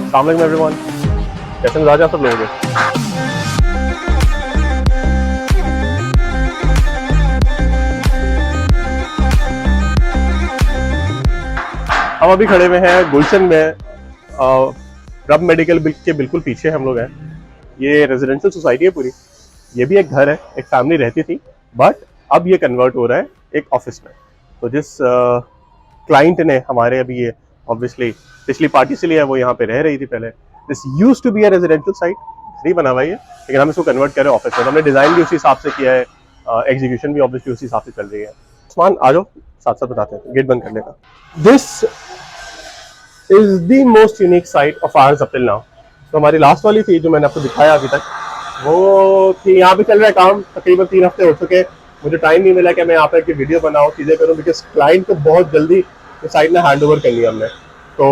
अस्सलाम वालेकुम एवरीवन, कैसे मिजाज आप सब लोगों के। हम अभी खड़े हुए हैं गुलशन में, रब मेडिकल के बिल्कुल पीछे हम लोग हैं। ये रेजिडेंशियल सोसाइटी है पूरी। ये भी एक घर है, एक फैमिली रहती थी, बट अब ये कन्वर्ट हो रहा है एक ऑफिस में। तो जिस क्लाइंट ने हमारे अभी ये ऑब्वियसली पिछली पार्टी से लिया है, वो यहाँ पे रह रही थी पहले। This used to be a residential site, घर ही बना हुआ है, लेकिन हम इसको कन्वर्ट कर रहे हैं ऑफिस में। तो हमने डिजाइन भी उसी हिसाब से किया है, एग्जीक्यूशन भी ऑब्वियसली उसी हिसाब से चल रही है। उस्मान आ जाओ, साथ साथ बताते हैं, गेट बंद करने का। This is the most unique site of ours up till now. तो हमारी लास्ट वाली थी जो मैंने आपको दिखाया अभी तक, वो थी यहाँ पे चल रहा है काम, तकरीबन 3 हफ्ते हो चुके। मुझे टाइम नहीं मिला कि मैं यहाँ पे की वीडियो बनाऊँ, चीज़ें करूँ, बिकॉज क्लाइंट को बहुत जल्दी इस साइट में हैंड ओवर करनी है हमने। तो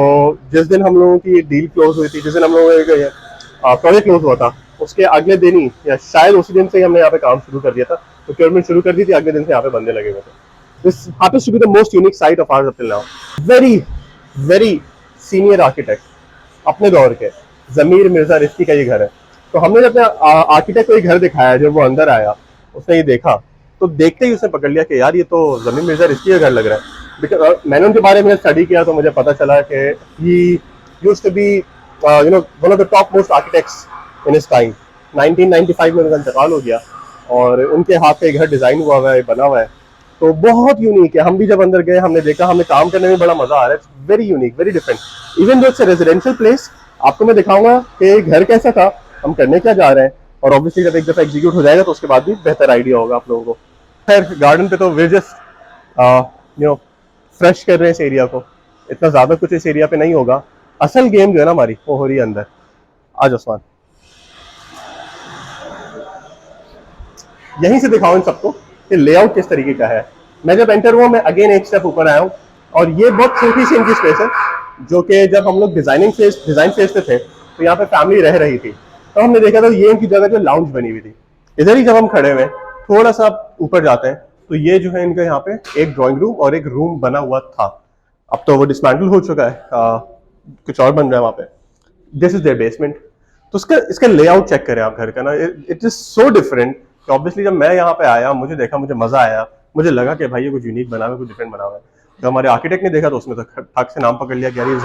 जिस दिन हम लोगों की डील क्लोज हुई थी, जिस दिन हम लोगों का प्रोजेक्ट क्लोज हुआ था, उसके अगले दिन ही या शायद उसी दिन से ही हमने यहाँ पे काम शुरू कर दिया था। तो प्रोक्योरमेंट शुरू कर दी थी, अगले दिन से यहाँ पे बंदे लगे हुए थे। This happens to be the most unique site of ours up till now. Very very senior architect अपने दौर के जमीर मिर्जा रिस्की का ये घर है। तो हमने जब आर्किटेक्ट को ये घर दिखाया, जब वो अंदर आया, उसने ये देखा, तो देखते ही उसने पकड़ लिया कि यार ये तो जमीर मिर्जा रिस्की का घर लग रहा है। बिकॉज मैंने उनके बारे में स्टडी किया तो मुझे पता चला कि he used to be one of the top most architects in his time. 1995 में उनका इंतकाल हो गया और उनके हाथ पे घर डिजाइन हुआ है, बना हुआ है। तो बहुत यूनिक है। हम भी जब अंदर गए, हमने देखा, हमें काम करने में बड़ा मजा आ रहा है। It's very unique, very different. Even though it's residential place, आपको मैं दिखाऊंगा कि घर कैसा था, हम करने क्या जा रहे हैं, और ऑब्वियसली जब एक दफा एग्जीक्यूट हो जाएगा तो उसके बाद भी बेहतर आइडिया होगा आप लोगों को। खैर, गार्डन पे तो वे जस्ट फ्रेश कर रहे हैं इस एरिया को। इतना ज्यादा कुछ इस एरिया पे नहीं होगा। असल गेम जो है ना हमारी, वो हो रही है अंदर। आज उस्मान, यहीं से दिखाओ इन सबको कि लेआउट किस तरीके का है। मैं जब एंटर हुआ, मैं अगेन एक स्टेप ऊपर आया हूँ, और ये बहुत छोटी सी इनकी स्पेस है, जो कि जब हम लोग डिजाइन फेज पे थे तो यहाँ पे फैमिली रह रही थी। तो हमने देखा था ये इनकी जगह जो लाउंज बनी हुई थी। इधर ही जब हम खड़े हुए, थोड़ा सा ऊपर जाते हैं तो ये जो है इनका यहाँ पे एक ड्राइंग रूम और एक रूम बना हुआ था। अब तो वो डिसमेंटल हो चुका है, कुछ और बन रहा है वहाँ पे। This is their basement. तो इसका लेआउट चेक करें आप घर का ना, इट इज सो डिफरेंट। तो ऑब्वियसली जब मैं यहाँ पे आया, मुझे देखा, मुझे मजा आया, मुझे लगा कि भाई ये कुछ यूनिक बना हुआ है, कुछ डिफरेंट बना हुआ है। जब हमारे आर्किटेक्ट ने देखा तो उसमें तो ठक से नाम पकड़ लिया कि यार ये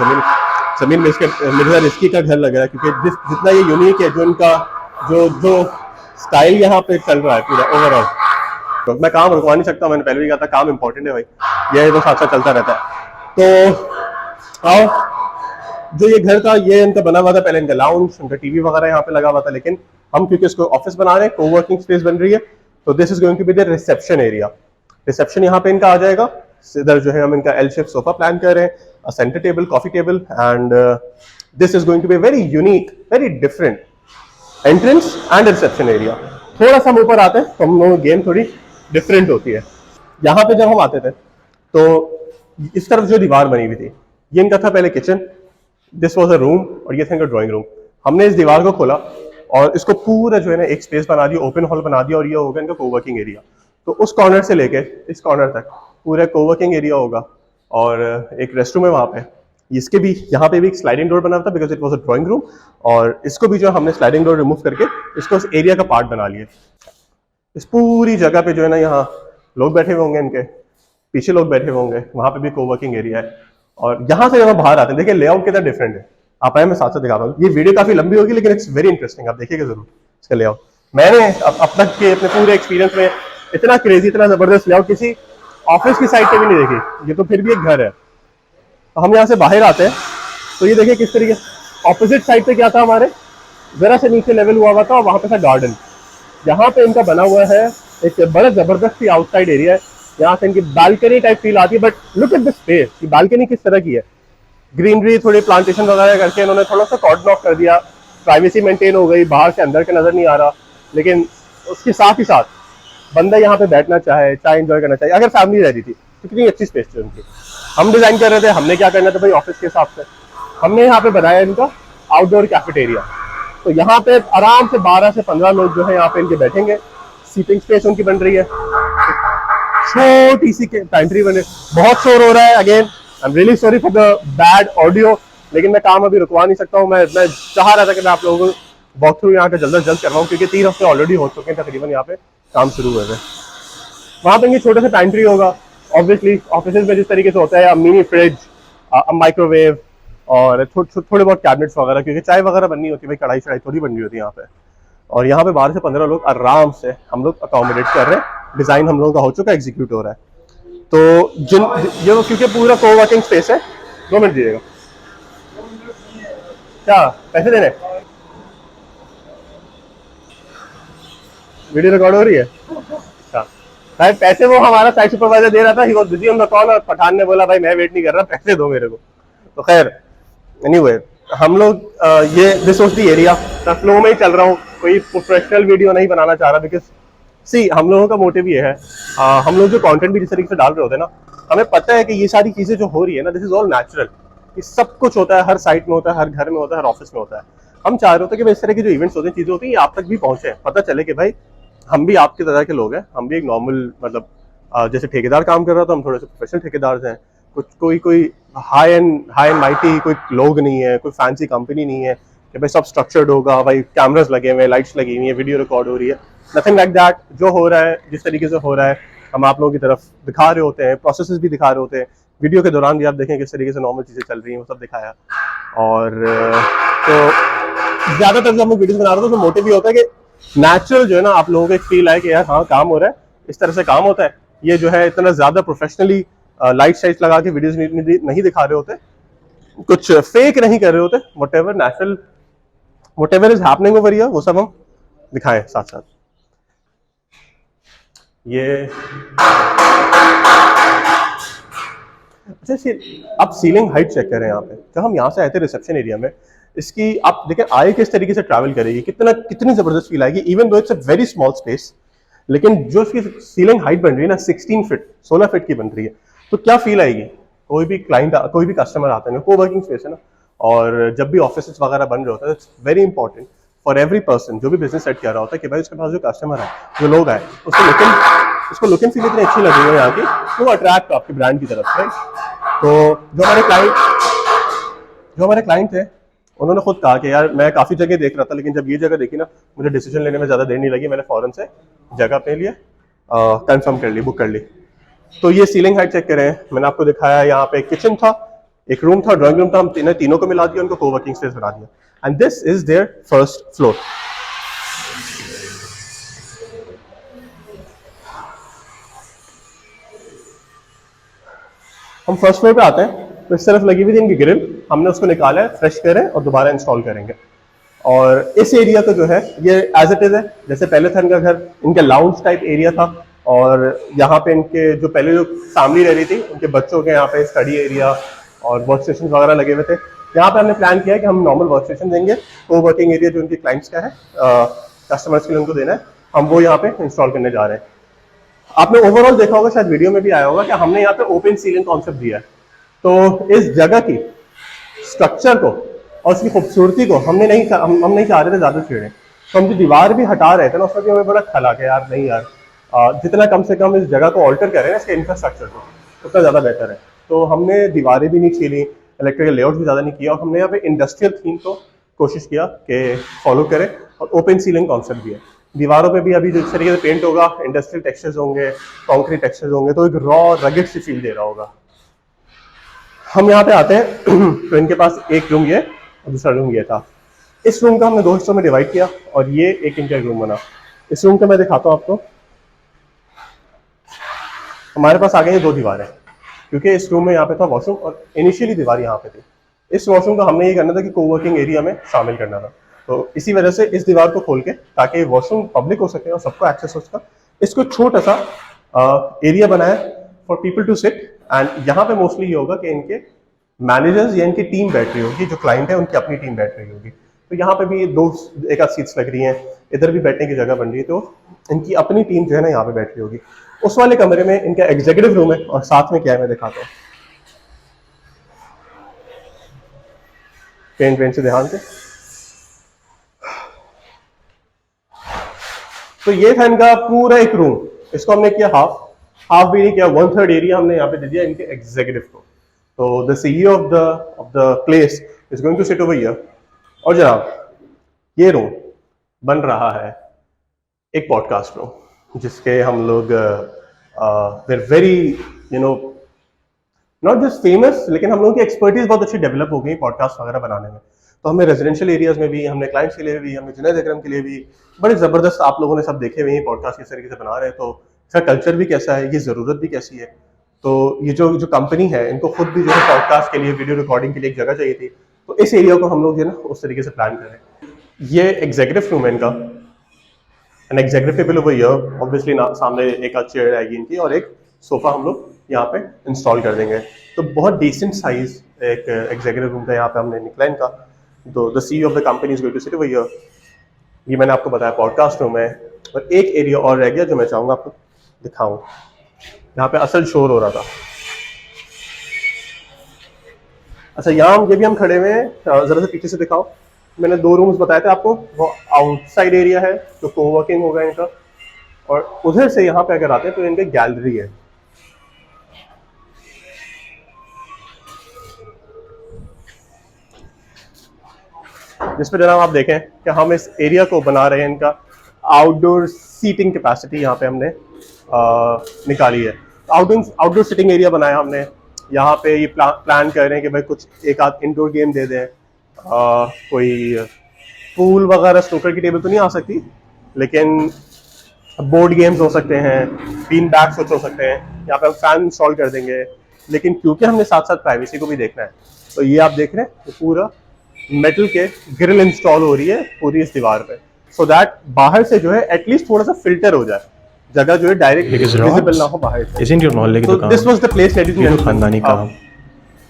जमीन में मिर्जा रिस्की का घर लग रहा है, क्योंकि जितना ये यूनिक है, जो इनका जो स्टाइल यहाँ पे चल रहा है पूरा ओवरऑल। तो मैं काम रुकवा नहीं सकता, मैंने पहले भी कहा था, काम इंपॉर्टेंट है भाई, ये तो साथ साथ चलता रहता है। तो आओ, जो ये घर था ये इनका बना हुआ था पहले, इनका लाउंज, इनका टीवी वगैरह यहाँ पे लगा हुआ था, लेकिन हम क्योंकि इसको ऑफिस बना रहे हैं, कोवर्किंग स्पेस बन रही है, तो this is going to be the reception area. Reception यहाँ पे इनका आ जाएगा। इधर जो है हम इनका एल शेप सोफा प्लान कर रहे हैं, centre table, coffee table, and this is going to be very unique, very different entrance and reception area. थोड़ा सा हम ऊपर आते हैं तो हम लोगों की गेम थोड़ी डिफरेंट होती है। यहाँ पे जब हम आते थे तो इस तरफ जो दीवार बनी हुई थी, ये इनका था पहले kitchen, this was a room, और ये था इनका ड्राइंग रूम। हमने इस दीवार को खोला और इसको पूरा जो है ना एक स्पेस बना दिया, ओपन हॉल बना दिया, और ये होगा इनका कोवर्किंग एरिया। तो उस कॉर्नर से लेके इस कॉर्नर तक पूरा कोवर्किंग एरिया होगा, और एक रेस्टरूम है वहाँ पे। इसके भी यहाँ पे भी एक स्लाइडिंग डोर बना था, because it was a drawing room, और इसको भी जो हमने स्लाइडिंग डोर रिमूव करके इसको उस एरिया का पार्ट बना लिया। इस पूरी जगह पे जो है ना, यहाँ लोग बैठे हुए होंगे, इनके पीछे लोग बैठे हुए होंगे, वहाँ पे भी कोवर्किंग एरिया है। और यहाँ से जब हम बाहर आते हैं, देखिए लेआउट कितना डिफरेंट है। आप आए, मैं साथ साथ दिखा रहा हूँ। ये वीडियो काफी लंबी होगी, लेकिन इट्स वेरी इंटरेस्टिंग, आप देखिएगा जरूर इसका लेआउट। मैंने अब तक के अपने पूरे एक्सपीरियंस में इतना क्रेजी, इतना जबरदस्त लेआउट किसी ऑफिस की साइड पे भी नहीं देखी। ये तो फिर भी एक घर है। तो हम यहाँ से बाहर आते हैं तो ये देखिए किस तरीके, ऑपोजिट साइड पे क्या था हमारे, जरा से नीचे लेवल हुआ था, और वहां पे था गार्डन। यहाँ पे इनका बना हुआ है एक बड़ा जबरदस्त आउटसाइड एरिया है। यहाँ से इनकी बालकनी टाइप फील आती है, but look at the space, की बालकनी किस तरह की है। ग्रीनरी, थोड़ी प्लांटेशन वगैरह करके इन्होंने थोड़ा सा कॉर्डन ऑफ कर दिया, प्राइवेसी मेंटेन हो गई, बाहर से अंदर के नजर नहीं आ रहा। लेकिन उसके साथ ही साथ बंदा यहाँ पे बैठना चाहे, चाय एंजॉय करना चाहिए, अगर फैमिली रहती थी, कितनी अच्छी स्पेस थी उनकी। हम डिजाइन कर रहे थे, हमने क्या करना था भाई, ऑफिस के हिसाब से हमने यहाँ पे बनाया इनका आउटडोर कैफेटेरिया। तो यहाँ पे आराम से 12 से 15 लोग जो है यहाँ पे इनके बैठेंगे। सीटिंग स्पेस उनकी बन रही है, छोटी सी पैंट्री बने। बहुत शोर हो रहा है, again I am really sorry for the bad audio, लेकिन मैं काम अभी रुकवा नहीं सकता हूँ। मैं चाह रहा था कि मैं आप लोगों को वॉक थ्रू यहाँ का जल्द से जल्द करवाऊँ, क्योंकि 3 हफ्ते ऑलरेडी हो चुके हैं तकरीबन यहाँ पे काम शुरू हुए थे। वहाँ पे छोटे से पैंट्री होगा, ऑब्वियसली ऑफिस में जिस तरीके से होता है, मिनी फ्रिज, माइक्रोवेव और थोड़े बहुत कैबिनेट्स वगैरह, क्योंकि चाय वगैरह बननी होती है भाई, कढ़ाई शढ़ाई थोड़ी बननी होती है यहाँ पे। और यहाँ पे 12 से 15 लोग आराम से हम लोग अकोमोडेट कर रहे हैं। डिजाइन हम लोगों का हो चुका है, एग्जीक्यूट हो रहा है। तो जिन ये क्योंकि पूरा को वर्किंग स्पेस है। 2 मिनट दीजिएगा। क्या पैसे देने? वीडियो रिकॉर्ड हो रही है? अच्छा भाई, पैसे वो हमारा साइट सुपरवाइजर दे रहा था, he was busy on the call, और पठान ने बोला भाई मैं वेट नहीं कर रहा, पैसे दो मेरे को। तो खैर एनीवे, हम लोग ये दिस वाज द एरिया, मैं फ्लो में ही चल रहा हूँ, कोई प्रोफेशनल वीडियो नहीं बनाना चाह रहा, बिकॉज सी हम लोगों का मोटिव ये है, हम लोग जो कंटेंट भी जिस तरीके से डाल रहे होते हैं ना, हमें पता है कि ये सारी चीजें जो हो रही है ना, दिस इज ऑल नेचुरल। ये सब कुछ होता है, हर साइट में होता है, हर घर में होता है, हर ऑफिस में होता है। हम चाह रहे होते हैं कि इस तरह की जो इवेंट्स होते हैं, चीजें होती हैं, ये आप तक भी पहुंचे, पता चले कि भाई हम भी आपकी तरह के लोग हैं, हम भी एक नॉर्मल, मतलब जैसे ठेकेदार काम कर रहा था, हम थोड़े से प्रोफेशनल ठेकेदार हैं। कुछ कोई हाई एंड माइटी कोई लोग नहीं है, कोई फैंसी कंपनी नहीं है कि भाई सब स्ट्रक्चर्ड होगा, भाई कैमरास लगे हुए हैं, लाइट्स लगी हुई है, वीडियो रिकॉर्ड हो रही है। Nothing like that. जो हो रहा है, जिस तरीके से हो रहा है, हम आप लोगों की तरफ दिखा रहे होते हैं, प्रोसेसेस भी दिखा रहे होते हैं। वीडियो के दौरान भी आप देखें किस तरीके से नॉर्मल चीज़ें चल रही हैं, वो सब दिखाया। और तो ज़्यादातर जब हम वीडियो बना रहे होते हैं तो मोटिव भी होता है कि नेचुरल जो है ना, आप लोगों को एक फील आए कि यार हाँ काम हो रहा है, इस तरह से काम होता है। ये जो है इतना ज़्यादा प्रोफेशनली लाइट साइट लगा के वीडियोस नहीं दिखा रहे होते, कुछ फेक नहीं कर रहे होते। Whatever natural, whatever is happening over here, वो सब हम दिखाएं साथ साथ। ये अच्छा, आप सीलिंग हाइट चेक करें यहाँ पे। जब हम यहाँ से आए थे रिसेप्शन एरिया में, इसकी आप देखें आए किस तरीके से ट्रैवल करेगी, कितनी जबरदस्त फील आएगी। Even though it's a very small space, लेकिन जो इसकी सीलिंग हाइट बन रही है ना, 16 फीट की बन रही है, तो क्या फील आएगी। कोई भी क्लाइंट, कोई भी कस्टमर आता है ना, को वर्किंग स्पेस है ना, और जब भी ऑफिस वगैरह बन रहे होते हैं, it's very important for every person जो भी बिजनेस सेट कर रहा होता है कि भाई उसके पास जो कस्टमर है, जो लोग आए, उसको लुक एंड फील इतनी अच्छी लगी है यहाँ की, वो अट्रैक्ट आपके ब्रांड की तरफ से। तो जो हमारे क्लाइंट थे, उन्होंने खुद कहा कि यार मैं काफ़ी जगह देख रहा था, लेकिन जब ये जगह देखी ना, मुझे डिसीजन लेने में ज़्यादा देर नहीं लगी, मैंने फ़ौरन से जगह अपने लिए कंफर्म कर ली, बुक कर ली। तो ये सीलिंग हाइट चेक करें, मैंने आपको दिखाया। यहाँ पे किचन था, एक रूम था, ड्राइंग रूम था, हम तीनों को मिला दिया, उनको कोवर्किंग स्पेस बना दिया। And this is their first floor. हम फर्स्ट फ्लोर पे आते हैं, तो इस तरफ लगी हुई थी इनकी ग्रिल, हमने उसको निकाला है, फ्रेश करें और दोबारा इंस्टॉल करेंगे। और इस एरिया को जो है, ये एज इट इज है, जैसे पहले था इनका घर, इनका लाउंज टाइप एरिया था। और यहाँ पे इनके जो पहले जो फैमिली रह रही थी, उनके बच्चों के यहाँ पे स्टडी एरिया और वर्क स्टेशन वगैरह लगे हुए थे। यहाँ पे हमने प्लान किया है कि हम नॉर्मल वर्क स्टेशन देंगे, को वर्किंग एरिया जो उनके क्लाइंट्स का है, कस्टमर्स के लिए उनको देना है, हम वो यहाँ पे इंस्टॉल करने जा रहे हैं। आपने ओवरऑल देखा होगा, शायद वीडियो में भी आया होगा, कि हमने यहाँ पे ओपन सीलिंग कॉन्सेप्ट दिया है। तो इस जगह की स्ट्रक्चर को और उसकी खूबसूरती को हम नहीं चाह रहे थे ज्यादा छेड़े। तो हम जो दीवार भी हटा रहे थे ना, उसमें भी हमें बड़ा खला के यार नहीं यार, जितना कम से कम इस जगह को ऑल्टर करें ना, इसके इंफ्रास्ट्रक्चर को, उतना ज़्यादा बेटर है। तो हमने दीवारें भी नहीं छीली, इलेक्ट्रिकल लेआउट भी ज़्यादा नहीं किया, और हमने यहाँ पे इंडस्ट्रियल थीम को कोशिश किया कि फॉलो करें, और ओपन सीलिंग कॉन्सेप्ट भी है। दीवारों पे भी अभी जिस तरीके से पेंट होगा, इंडस्ट्रियल टेक्सचर्स होंगे, कॉन्क्रीट टेक्सचर्स होंगे, तो एक रॉ रगेड सी फील दे रहा होगा। हम यहाँ पे आते हैं तो इनके पास एक रूम ये और दूसरा रूम ये था। इस रूम का हमने 2 हिस्सों में डिवाइड किया, और ये एक इनका रूम बना। इस रूम का मैं दिखाता हूँ आपको। हमारे पास आ गए 2 दीवारें, क्योंकि इस रूम में यहाँ पे था वॉशरूम, और इनिशियली दीवार यहाँ पे थी। इस वॉशरूम का हमने ये करना था कि कोवर्किंग एरिया में शामिल करना था, तो इसी वजह से इस दीवार को खोल के, ताकि वॉशरूम पब्लिक हो सके और सबको एक्सेस हो सका, इसको छोटा सा एरिया बनाया for people to sit. And यहाँ पे मोस्टली ये होगा कि इनके मैनेजर्स या इनकी टीम बैठ रही होगी, जो क्लाइंट है उनकी अपनी टीम बैठ रही होगी। तो यहाँ पे भी 1 आध सीट्स लग रही हैं, इधर भी बैठने की जगह बन रही है, तो इनकी अपनी टीम जो है ना यहाँ पे बैठ रही होगी। उस वाले कमरे में इनका एग्जीक्यूटिव रूम है, और साथ में क्या है मैं दिखाता हूँ। पेन से ध्यान से। तो ये था इनका पूरा एक रूम। इसको हमने किया हाफ भी नहीं किया, 1/3 एरिया हमने यहाँ पे दे दिया इनके एग्जीक्यूटिव को। तो the CEO of the place is going to sit over here. और जनाब ये रूम बन रहा है एक पॉडकास्ट रूम, जिसके हम लोग were very you know not just famous, लेकिन हम लोगों की एक्सपर्टीज बहुत अच्छी डेवलप हो गई पॉडकास्ट वगैरह बनाने में। तो हमें रेजिडेंशियल एरियाज में भी, हमने क्लाइंट्स के लिए भी, हमने जुनैद अकरम के लिए भी बड़े ज़बरदस्त आप लोगों ने सब देखे हुए हैं पॉडकास्ट किस तरीके से बना रहे हैं। तो इसका कल्चर भी कैसा है, ये ज़रूरत भी कैसी है। तो ये जो जो कंपनी है, इनको खुद भी जो है पॉडकास्ट के लिए, वीडियो रिकॉर्डिंग के लिए एक जगह चाहिए थी। तो इस एरिया को हम लोग जो है ना उस तरीके से प्लान कर रहे हैं। ये एग्जीक्यूटिव रूम है इनका, an executive table over here, obviously सामने एक चेयर आएगी इनकी और एक सोफा हम लोग यहाँ पे इंस्टॉल कर देंगे। तो बहुत डिसेंट साइज एक एग्जीक्यूटिव रूम का यहाँ पे हमने निकला इनका। तो the CEO of the company is going to sit over here. ये मैंने आपको बताया पॉडकास्ट रूम है। और एक एरिया और रह गया जो मैं चाहूँगा आपको दिखाऊं। यहाँ पे असल शोर हो रहा था। अच्छा, यहाँ ये भी हम खड़े हुए हैं, जरा से पीछे से दिखाओ। मैंने 2 रूम्स बताए थे आपको, वो आउटसाइड एरिया है जो कोवर्किंग होगा इनका, और उधर से यहाँ पे अगर आते हैं तो इनकी गैलरी है। जिसमें जनाब आप देखें कि हम इस एरिया को बना रहे हैं, इनका आउटडोर सीटिंग कैपेसिटी यहाँ पे हमने निकाली है। आउटडोर सीटिंग एरिया बनाया हमने। यहाँ पे ये प्लान कर रहे हैं कि भाई कुछ एक आध इंडोर गेम दे दें। कोई पूल वगैरह, स्नूकर की टेबल तो नहीं आ सकती, लेकिन बोर्ड गेम्स हो सकते हैं, बीन बैग्स हो सकते हैं। यहाँ पे हम फैन इंस्टॉल कर देंगे। लेकिन क्योंकि हमने साथ साथ प्राइवेसी को भी देखना है, तो ये आप देख रहे हैं तो पूरा मेटल के ग्रिल इंस्टॉल हो रही है पूरी इस दीवार पे, सो दैट बाहर से जो है एटलीस्ट थोड़ा सा फिल्टर हो जाए, जगह जो है डायरेक्ट विजिबल ना हो बाहर से। Isn't your knowledge तो this was the place ladies and खानदानी काम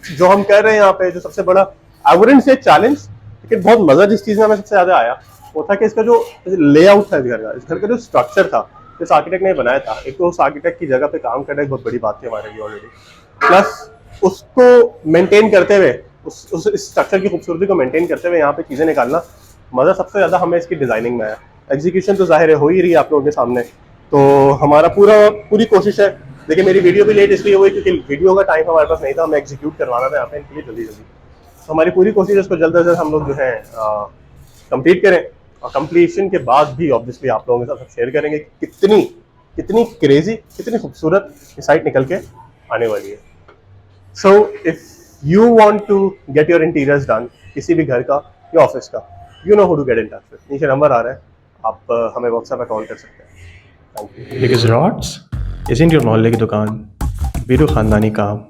जो हम कर रहे हैं यहाँ पे। जो सबसे बड़ा आई वुडंट से चैलेंज, लेकिन बहुत मजा जिस चीज में हमें सबसे ज्यादा आया वो था कि इसका जो लेआउट था इस घर का जो स्ट्रक्चर था, जिस आर्किटेक्ट ने बनाया था। एक तो उस आर्किटेक्ट की जगह पे काम करना एक बहुत बड़ी बात थी हमारे लिए ऑलरेडी, प्लस उसको मेंटेन करते हुए, उस स्ट्रक्चर की खूबसूरती को मेंटेन करते हुए यहाँ पे चीजें निकालना, मजा सबसे ज्यादा हमें इसकी डिजाइनिंग में आया। एग्जीक्यूशन तो जाहिर है हो ही रही है आप लोगों के सामने। तो हमारा पूरी कोशिश है। देखिए मेरी वीडियो भी लेट इसलिए हुई क्योंकि वीडियो का टाइम हमारे पास नहीं था, हमें एग्जीक्यूट करवाना था यहाँ पे इनके लिए जल्दी। तो हमारी पूरी कोशिश है इसको जल्द से जल्द हम लोग जो है कंप्लीट करें, और कंप्लीशन के बाद भी ऑब्वियसली आप लोगों के साथ शेयर करेंगे कि कितनी क्रेजी, कितनी खूबसूरत ये साइट निकल के आने वाली है। So if you want to get your interiors done, किसी भी घर का या ऑफिस का, you know who to get in touch with. नीचे नंबर आ रहा है, आप हमें व्हाट्सएप पे कॉल कर सकते हैं। Thank you. Because rods isn't your knowledge की दुकान, वीरू खानदानी काम।